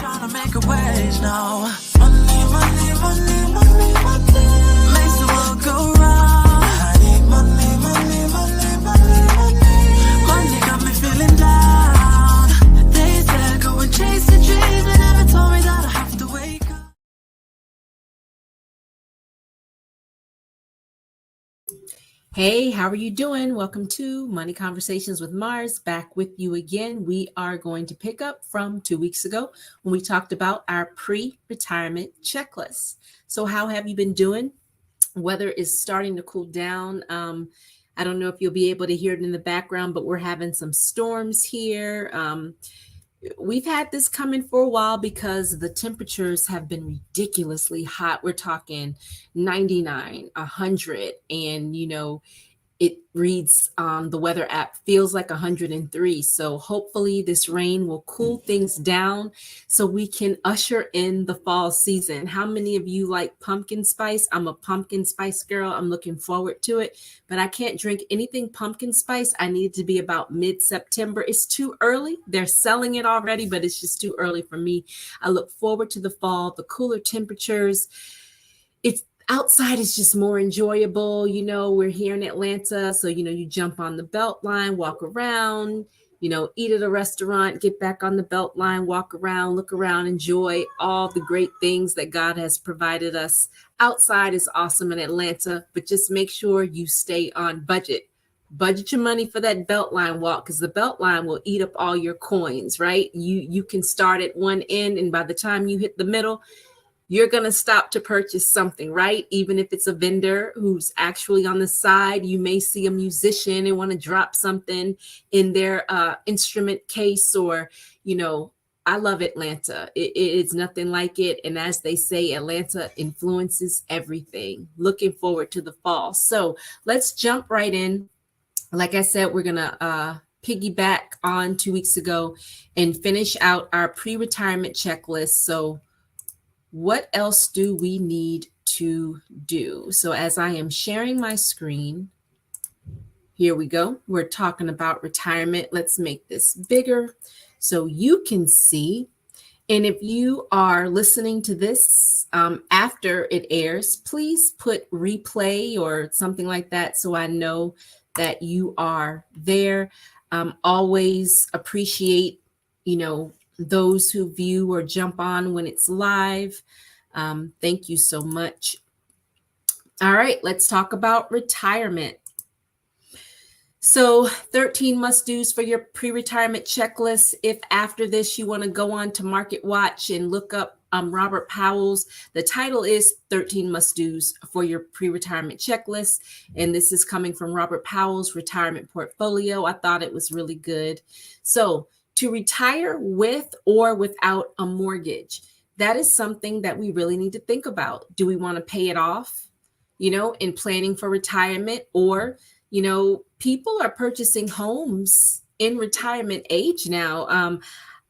trying to make a wage now. Money, money, money, money, money makes the world go round. I need money, money, money, money, money. Money got me feeling down. They said go and chase the dreams, they never told me that I have to wake up. Hey, how are you doing? Welcome to Money Conversations with Mars. Back with you again. We are going to pick up from 2 weeks ago when we talked about our pre-retirement checklist. So how have you been doing? Weather is starting to cool down. I don't know if you'll be able to hear it in the background, but we're having some storms here. We've had this coming for a while because the temperatures have been ridiculously hot. We're talking 99, 100, and it reads on the weather app feels like 103. So hopefully this rain will cool things down so we can usher in the fall season. How many of you like pumpkin spice? I'm a pumpkin spice girl. I'm looking forward to it, but I can't drink anything pumpkin spice. I need it to be about mid-September. It's too early. They're selling it already, but it's just too early for me. I look forward to the fall, the cooler temperatures. It's outside is just more enjoyable. We're here in Atlanta. So, you jump on the belt line, walk around, eat at a restaurant, get back on the belt line, walk around, look around, enjoy all the great things that God has provided us. Outside is awesome in Atlanta, but just make sure you stay on budget. Budget your money for that Beltline walk because the Beltline will eat up all your coins, right? You can start at one end, and by the time you hit the middle, you're going to stop to purchase something, right? Even if it's a vendor who's actually on the side, you may see a musician and want to drop something in their instrument case or, I love Atlanta. It's nothing like it. And as they say, Atlanta influences everything. Looking forward to the fall. So let's jump right in. Like I said, we're going to piggyback on 2 weeks ago and finish out our pre-retirement checklist. So what else do we need to do? So as I am sharing my screen, here we go. We're talking about retirement. Let's make this bigger so you can see. And if you are listening to this after it airs, please put replay or something like that so I know that you are there. Always appreciate, those who view or jump on when it's live. Thank you so much. All right, let's talk about retirement. So 13 must-dos for your pre-retirement checklist. If after this you want to go on to Market Watch and look up Robert Powell's, the title is 13 must-dos for your pre-retirement checklist. And this is coming from Robert Powell's retirement portfolio. I thought it was really good. So to retire with or without a mortgage, that is something that we really need to think about. Do we want to pay it off, in planning for retirement? Or, people are purchasing homes in retirement age now.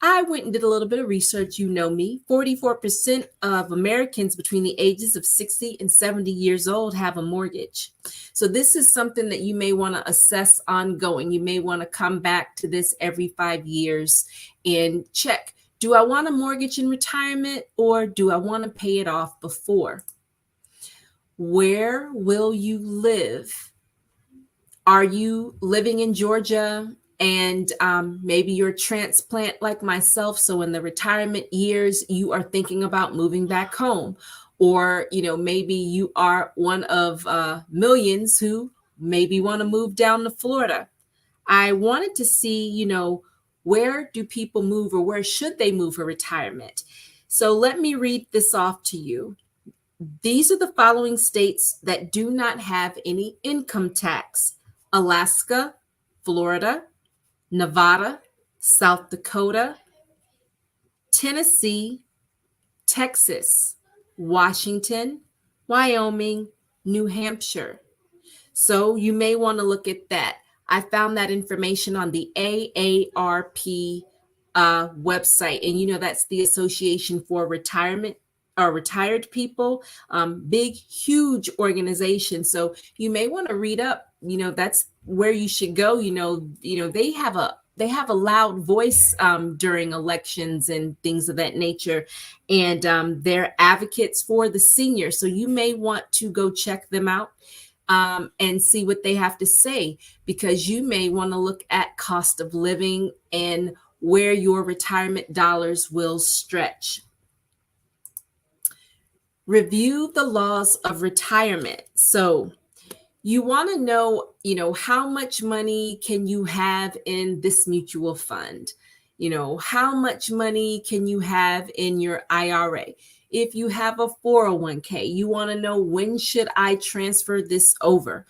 I went and did a little bit of research. Me, 44% of Americans between the ages of 60 and 70 years old have a mortgage. So this is something that you may want to assess ongoing. You may want to come back to this every 5 years and check. Do I want a mortgage in retirement or do I want to pay it off before? Where will you live? Are you living in Georgia? And maybe you're a transplant like myself. So in the retirement years, you are thinking about moving back home. Or, maybe you are one of millions who maybe want to move down to Florida. I wanted to see, where do people move or where should they move for retirement? So let me read this off to you. These are the following states that do not have any income tax: Alaska, Florida, Nevada, South Dakota, Tennessee, Texas, Washington, Wyoming, New Hampshire. So you may want to look at that. I found that information on the AARP website. And, that's the Association for Retirement or Retired People, big, huge organization. So you may want to read up, that's where you should go. They have a they have a loud voice during elections and things of that nature, and they're advocates for the seniors. So you may want to go check them out and see what they have to say, because you may want to look at cost of living and where your retirement dollars will stretch. Review the laws of retirement. So you want to know, how much money can you have in this mutual fund? How much money can you have in your IRA? If you have a 401k, you want to know, when should I transfer this over?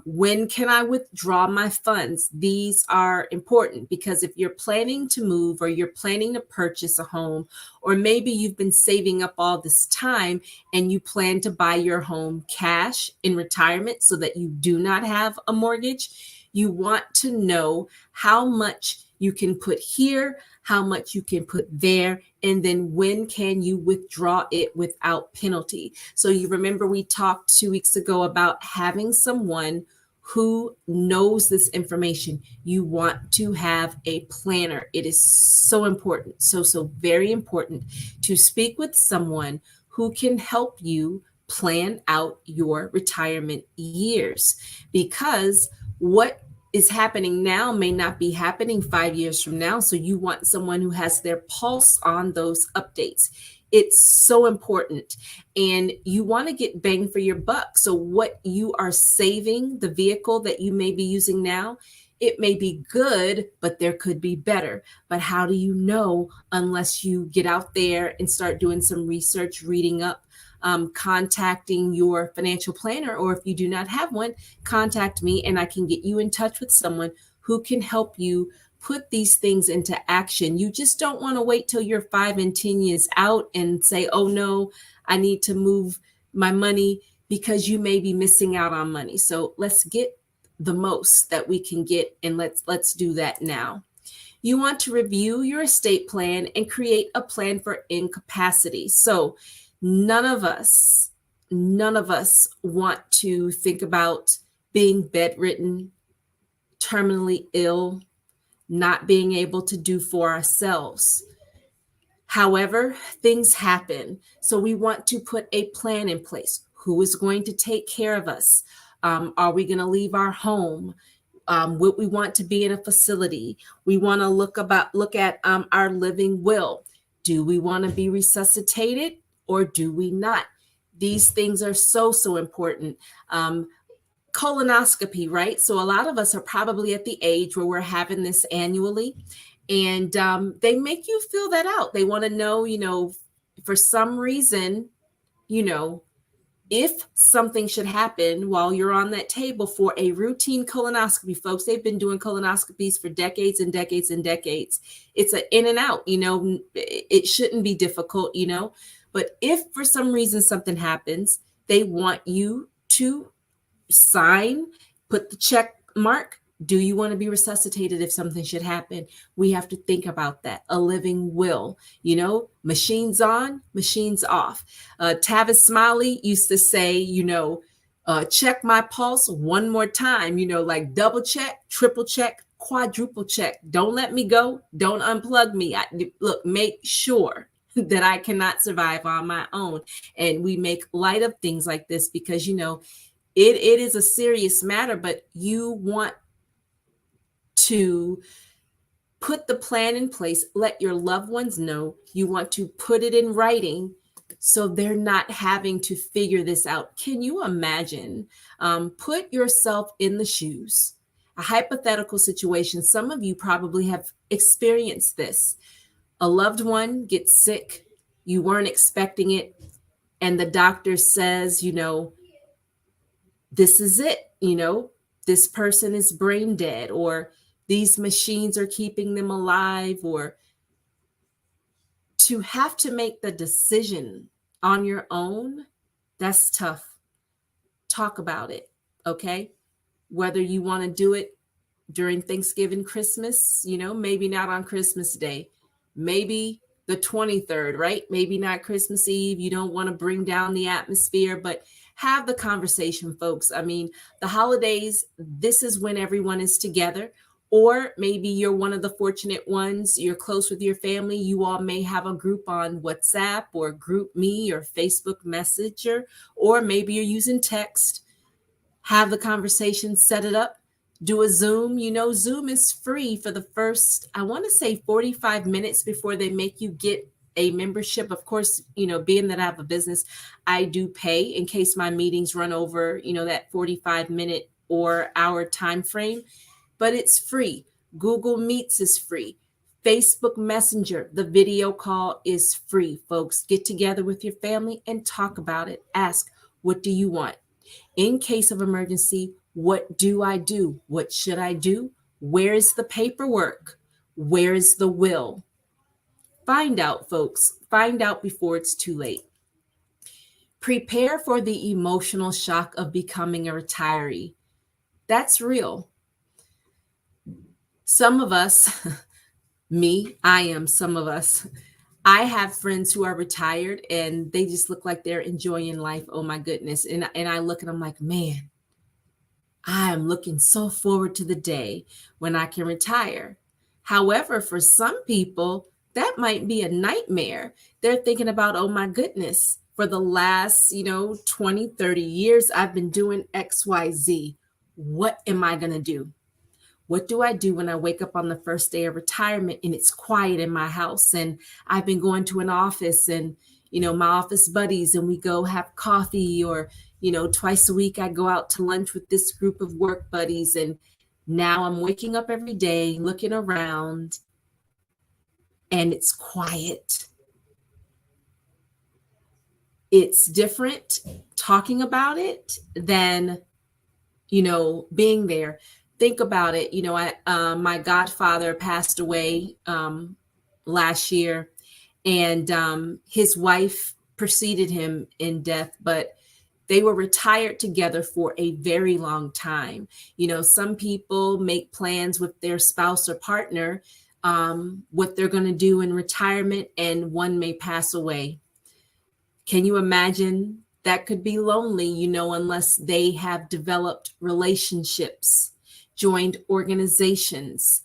When can I withdraw my funds? These are important, because if you're planning to move, or you're planning to purchase a home, or maybe you've been saving up all this time and you plan to buy your home cash in retirement so that you do not have a mortgage, you want to know how much you can put here, how much you can put there, and then when can you withdraw it without penalty. So you remember we talked 2 weeks ago about having someone who knows this information. You want to have a planner. It is so important, so very important to speak with someone who can help you plan out your retirement years, because what is happening now may not be happening 5 years from now. So you want someone who has their pulse on those updates. It's so important. And you want to get bang for your buck. So what you are saving, the vehicle that you may be using now, it may be good, but there could be better. But how do you know unless you get out there and start doing some research, reading up, contacting your financial planner, or if you do not have one, contact me and I can get you in touch with someone who can help you put these things into action. You just don't want to wait till you're 5 and 10 years out and say, oh no, I need to move my money, because you may be missing out on money. So let's get the most that we can get, and let's do that now. You want to review your estate plan and create a plan for incapacity. So none of us want to think about being bedridden, terminally ill, not being able to do for ourselves. However, things happen. So we want to put a plan in place. Who is going to take care of us? Are we going to leave our home? Would we want to be in a facility? We want to look at our living will. Do we want to be resuscitated, or do we not? These things are so important. Colonoscopy, right? So a lot of us are probably at the age where we're having this annually, and they make you fill that out. They want to know, for some reason, if something should happen while you're on that table for a routine colonoscopy. Folks, they've been doing colonoscopies for decades and decades and decades. It's an in and out, it shouldn't be difficult, but if for some reason something happens, they want you to sign, put the check mark. Do you want to be resuscitated if something should happen? We have to think about that. A living will, machines on, machines off. Tavis Smiley used to say, check my pulse one more time, like double check, triple check, quadruple check. Don't let me go. Don't unplug me. Look, make sure that I cannot survive on my own. And we make light of things like this because, it is a serious matter, but you want to put the plan in place, let your loved ones know. You want to put it in writing so they're not having to figure this out. Can you imagine? Put yourself in the shoes. A hypothetical situation. Some of you probably have experienced this. A loved one gets sick. You weren't expecting it. And the doctor says, this is it. This person is brain dead, or these machines are keeping them alive, or to have to make the decision on your own, that's tough. Talk about it, okay? Whether you want to do it during Thanksgiving, Christmas, maybe not on Christmas Day, maybe the 23rd, right? Maybe not Christmas Eve. You don't want to bring down the atmosphere, but have the conversation, folks. I mean, the holidays, this is when everyone is together. Or maybe you're one of the fortunate ones, you're close with your family. You all may have a group on WhatsApp or Group Me or Facebook Messenger, or maybe you're using text. Have the conversation, set it up, do a Zoom. Zoom is free for the first, I want to say 45 minutes before they make you get a membership. Of course, being that I have a business, I do pay in case my meetings run over, that 45-minute or hour time frame, but it's free. Google Meets is free. Facebook Messenger, the video call is free, folks. Get together with your family and talk about it. Ask, what do you want? In case of emergency, what do I do? What should I do? Where is the paperwork? Where is the will? Find out, folks. Find out before it's too late. Prepare for the emotional shock of becoming a retiree. That's real. Some of us, I am some of us. I have friends who are retired and they just look like they're enjoying life. Oh my goodness. And I look at them like, man, I am looking so forward to the day when I can retire. However, for some people, that might be a nightmare. They're thinking about, oh my goodness, for the last, 20, 30 years, I've been doing XYZ. What am I going to do? What do I do when I wake up on the first day of retirement and it's quiet in my house and I've been going to an office and, my office buddies, and we go have coffee, or, twice a week I go out to lunch with this group of work buddies. And now I'm waking up every day looking around and it's quiet. It's different talking about it than, being there. Think about it. My godfather passed away last year, and his wife preceded him in death, but they were retired together for a very long time. Some people make plans with their spouse or partner, what they're going to do in retirement, and one may pass away. Can you imagine? That could be lonely, unless they have developed relationships, joined organizations,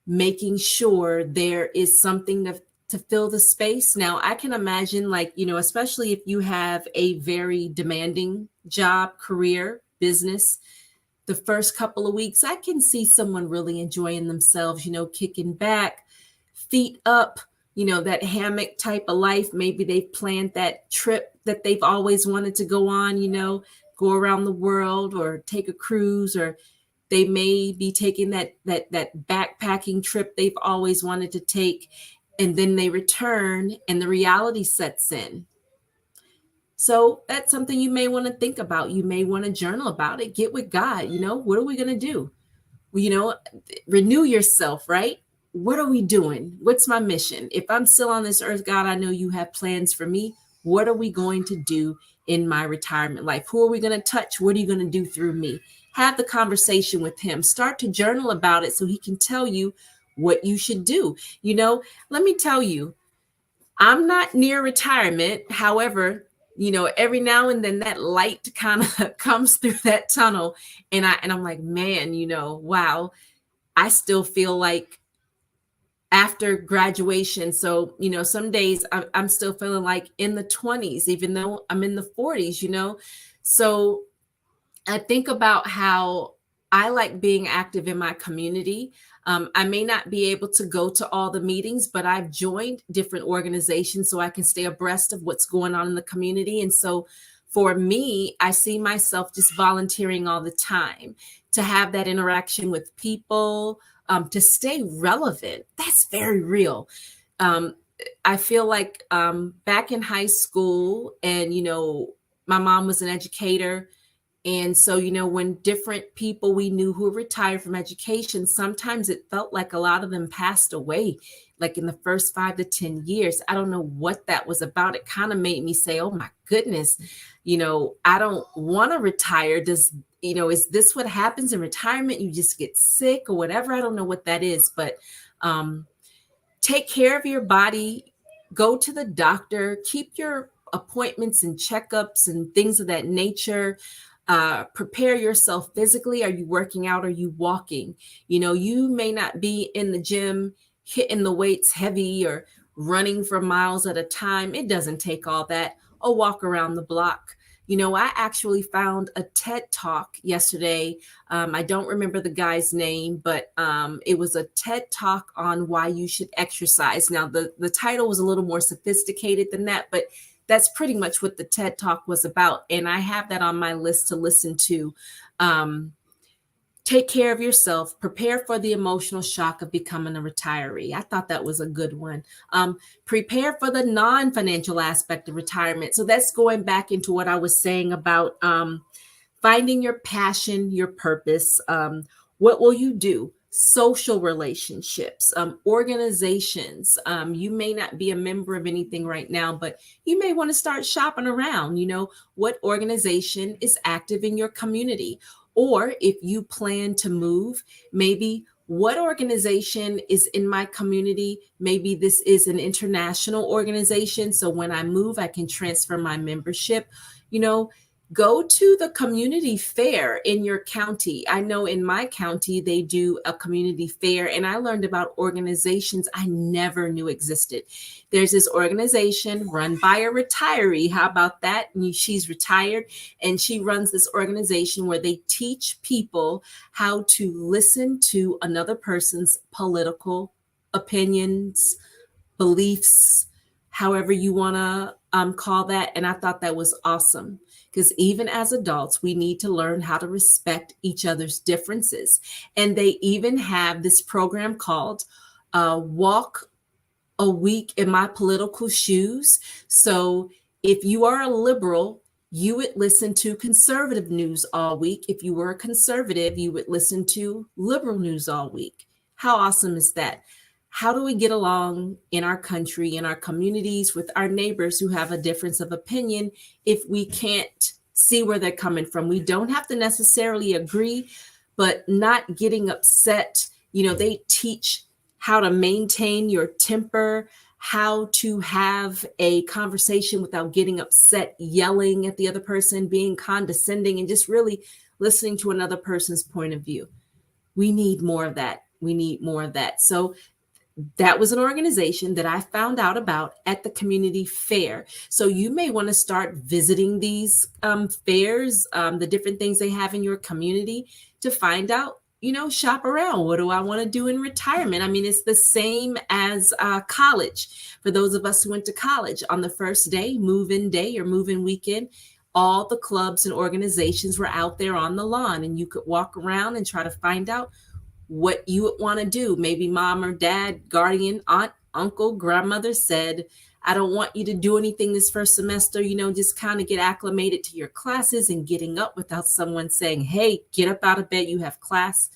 making sure there is something to fill the space. Now, I can imagine, especially if you have a very demanding job, career, business, the first couple of weeks, I can see someone really enjoying themselves, kicking back, feet up, that hammock type of life. Maybe they've planned that trip that they've always wanted to go on, go around the world or take a cruise, or they may be taking that backpacking trip they've always wanted to take. And then they return and the reality sets in. So that's something you may want to think about. You may want to journal about it. Get with God. What are we going to do? Renew yourself, right? What are we doing? What's my mission? If I'm still on this earth, God, I know you have plans for me. What are we going to do in my retirement life? Who are we going to touch? What are you going to do through me? Have the conversation with him. Start to journal about it so he can tell you what you should do. Let me tell you, I'm not near retirement. However, every now and then that light kind of comes through that tunnel. And I'm like, man, wow, I still feel like after graduation. So, some days I'm still feeling like in the 20s, even though I'm in the 40s, So I think about how I like being active in my community. I may not be able to go to all the meetings, but I've joined different organizations so I can stay abreast of what's going on in the community. And so for me, I see myself just volunteering all the time to have that interaction with people, to stay relevant. That's very real. I feel like back in high school, and, my mom was an educator. And so, when different people we knew who retired from education, sometimes it felt like a lot of them passed away, like in the first 5 to 10 years. I don't know what that was about. It kind of made me say, oh my goodness, I don't want to retire. Is this what happens in retirement? You just get sick or whatever. I don't know what that is, but take care of your body, go to the doctor, keep your appointments and checkups and things of that nature. Prepare yourself physically. Are you working out? Are you walking? You may not be in the gym hitting the weights heavy or running for miles at a time. It doesn't take all that. A walk around the block. I actually found a TED talk yesterday. I don't remember the guy's name, but it was a TED talk on why you should exercise. Now, the title was a little more sophisticated than that, but that's pretty much what the TED talk was about. And I have that on my list to listen to. Take care of yourself, prepare for the emotional shock of becoming a retiree. I thought that was a good one. Prepare for the non-financial aspect of retirement. So that's going back into what I was saying about finding your passion, your purpose. What will you do? Social relationships, organizations. You may not be a member of anything right now, but you may want to start shopping around. What organization is active in your community? Or if you plan to move, maybe what organization is in my community? Maybe this is an international organization. So when I move, I can transfer my membership. Go to the community fair in your county. I know in my county, they do a community fair, and I learned about organizations I never knew existed. There's this organization run by a retiree. How about that? She's retired, and she runs this organization where they teach people how to listen to another person's political opinions, beliefs, however you want to call that. And I thought that was awesome. Because even as adults, we need to learn how to respect each other's differences. And they even have this program called Walk a Week in My Political Shoes. So if you are a liberal, you would listen to conservative news all week. If you were a conservative, you would listen to liberal news all week. How awesome is that? How do we get along in our country, in our communities, with our neighbors who have a difference of opinion if we can't see where they're coming from? We don't have to necessarily agree, but not getting upset. They teach how to maintain your temper, how to have a conversation without getting upset, yelling at the other person, being condescending, and just really listening to another person's point of view. We need more of that. We need more of that. So that was an organization that I found out about at the community fair. So you may want to start visiting these fairs, the different things they have in your community to find out, shop around. What do I want to do in retirement? I mean, it's the same as college. For those of us who went to college, on the first day, move-in day or move-in weekend, all the clubs and organizations were out there on the lawn, and you could walk around and try to find out what you would want to do. Maybe mom or dad, guardian, aunt, uncle, grandmother said, I don't want you to do anything this first semester, just kind of get acclimated to your classes and getting up without someone saying, hey, get up out of bed, you have class.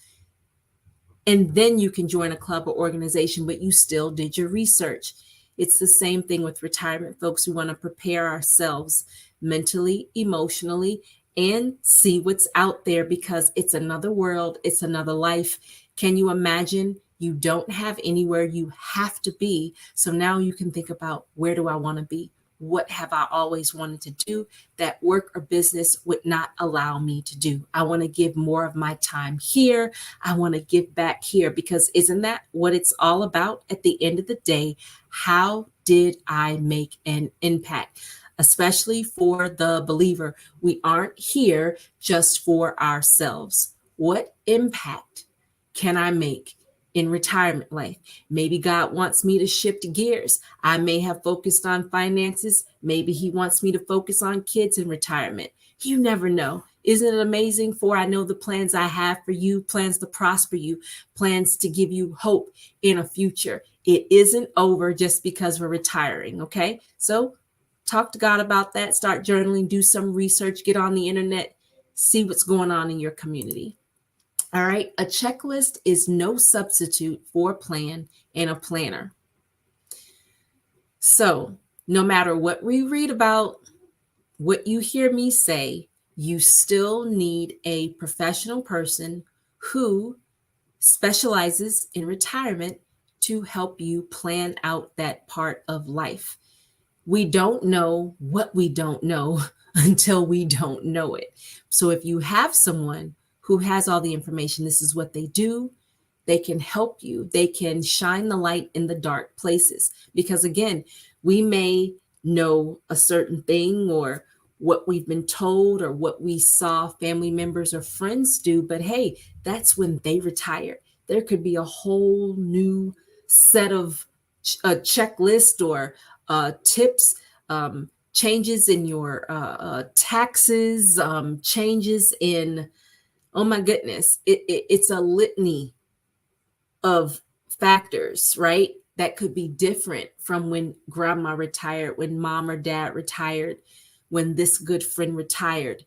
And then you can join a club or organization, but you still did your research. It's the same thing with retirement, folks. We want to prepare ourselves mentally, emotionally, and see what's out there, because it's another world. It's another life. Can you imagine? You don't have anywhere you have to be. So now you can think about, where do I want to be? What have I always wanted to do that work or business would not allow me to do? I want to give more of my time here. I want to give back here, because isn't that what it's all about at the end of the day? How did I make an impact? Especially for the believer, we aren't here just for ourselves. What impact can I make in retirement life? Maybe God wants me to shift gears. I may have focused on finances. Maybe he wants me to focus on kids in retirement. You never know. Isn't it amazing? For I know the plans I have for you, plans to prosper you, plans to give you hope in a future. It isn't over just because we're retiring, okay? So talk to God about that. Start journaling, do some research, get on the internet, see what's going on in your community. All right. A checklist is no substitute for a plan and a planner. So no matter what we read about, what you hear me say, you still need a professional person who specializes in retirement to help you plan out that part of life. We don't know what we don't know until we don't know it. So if you have someone who has all the information, this is what they do, they can help you. They can shine the light in the dark places. Because again, we may know a certain thing or what we've been told or what we saw family members or friends do, but hey, that's when they retire. There could be a whole new set of a checklist or tips, changes in your taxes, changes in, oh my goodness, it's a litany of factors, right? That could be different from when grandma retired, when mom or dad retired, when this good friend retired.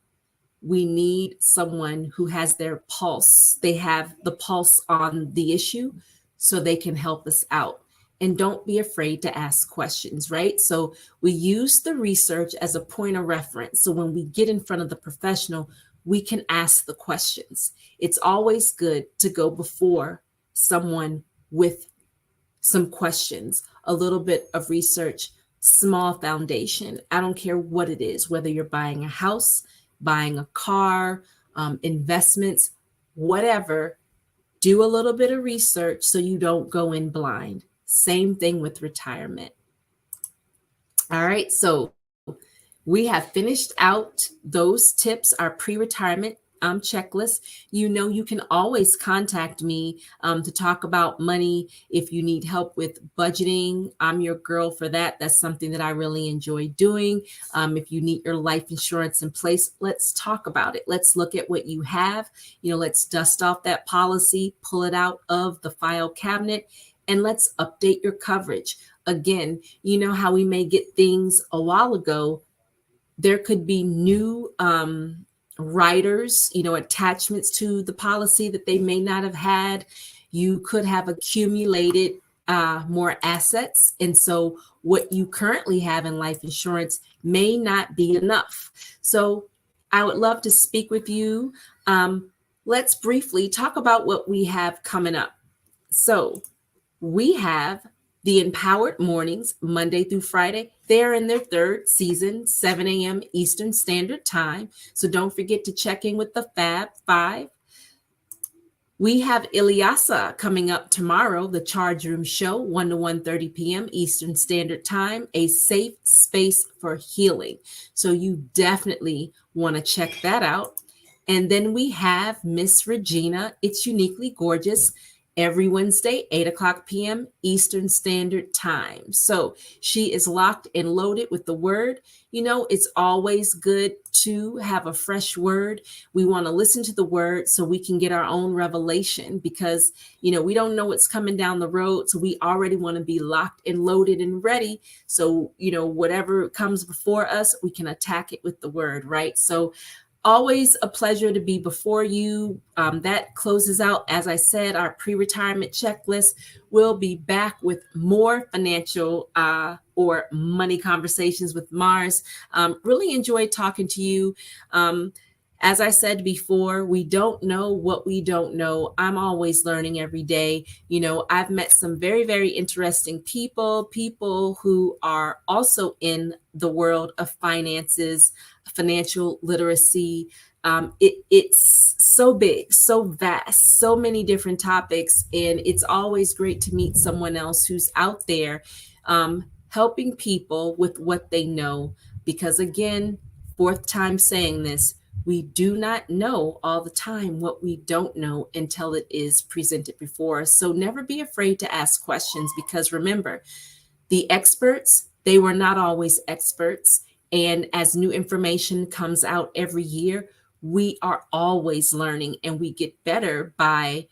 We need someone who has their pulse. They have the pulse on the issue so they can help us out. And don't be afraid to ask questions, right? So we use the research as a point of reference. So when we get in front of the professional, we can ask the questions. It's always good to go before someone with some questions, a little bit of research, small foundation. I don't care what it is, whether you're buying a house, buying a car, investments, whatever, do a little bit of research so you don't go in blind. Same thing with retirement. All right, so we have finished out those tips, our pre-retirement checklist. You know, you can always contact me to talk about money if you need help with budgeting. I'm your girl for that. That's something that I really enjoy doing. If you need your life insurance in place, let's talk about it. Let's look at what you have. You know, let's dust off that policy, pull it out of the file cabinet, and let's update your coverage. Again, you know how we may get things a while ago. There could be new riders, you know, attachments to the policy that they may not have had. You could have accumulated more assets. And so what you currently have in life insurance may not be enough. So I would love to speak with you. Let's briefly talk about what we have coming up. So we have the Empowered Mornings, Monday through Friday. They're in their third season, 7 a.m. Eastern Standard Time. So don't forget to check in with the Fab Five. We have Ilyasa coming up tomorrow, the Charge Room Show, 1 to 1:30 p.m. Eastern Standard Time, a safe space for healing. So you definitely want to check that out. And then we have Miss Regina, It's Uniquely Gorgeous, every Wednesday, 8 o'clock p.m. Eastern Standard Time. So she is locked and loaded with the word. You know, it's always good to have a fresh word. We want to listen to the word so we can get our own revelation because, you know, we don't know what's coming down the road. So we already want to be locked and loaded and ready. So, you know, whatever comes before us, we can attack it with the word, right? So always a pleasure to be before you. That closes out, as I said, our pre-retirement checklist. We'll be back with more financial or money conversations with Mars. Really enjoyed talking to you. As I said before, we don't know what we don't know. I'm always learning every day. You know, I've met some very, very interesting people who are also in the world of finances, financial literacy. It's so big, so vast, so many different topics. And it's always great to meet someone else who's out there helping people with what they know. Because again, fourth time saying this, we do not know all the time what we don't know until it is presented before us. So never be afraid to ask questions because remember, the experts, they were not always experts. And as new information comes out every year, we are always learning and we get better by,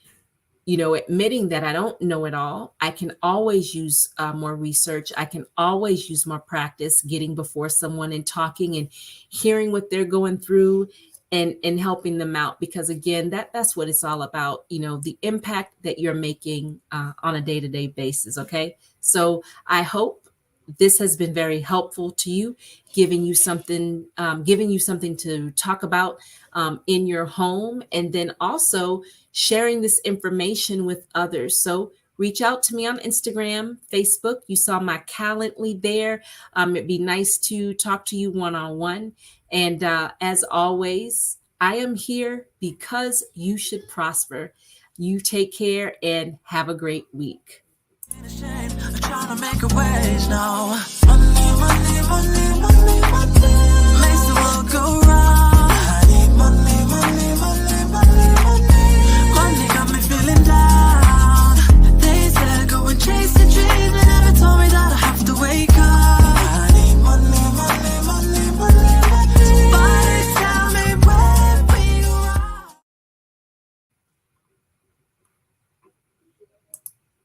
you know, admitting that I don't know it all. I can always use more research. I can always use more practice getting before someone and talking and hearing what they're going through and helping them out. Because again, that's what it's all about, you know, the impact that you're making on a day-to-day basis. Okay. So I hope this has been very helpful to you, giving you something to talk about in your home, and then also sharing this information with others. So reach out to me on Instagram, Facebook. You saw my Calendly there. It'd be nice to talk to you one-on-one. And as always, I am here because you should prosper. You take care and have a great week. Trying to make a wage now. Money, money, money, money, money.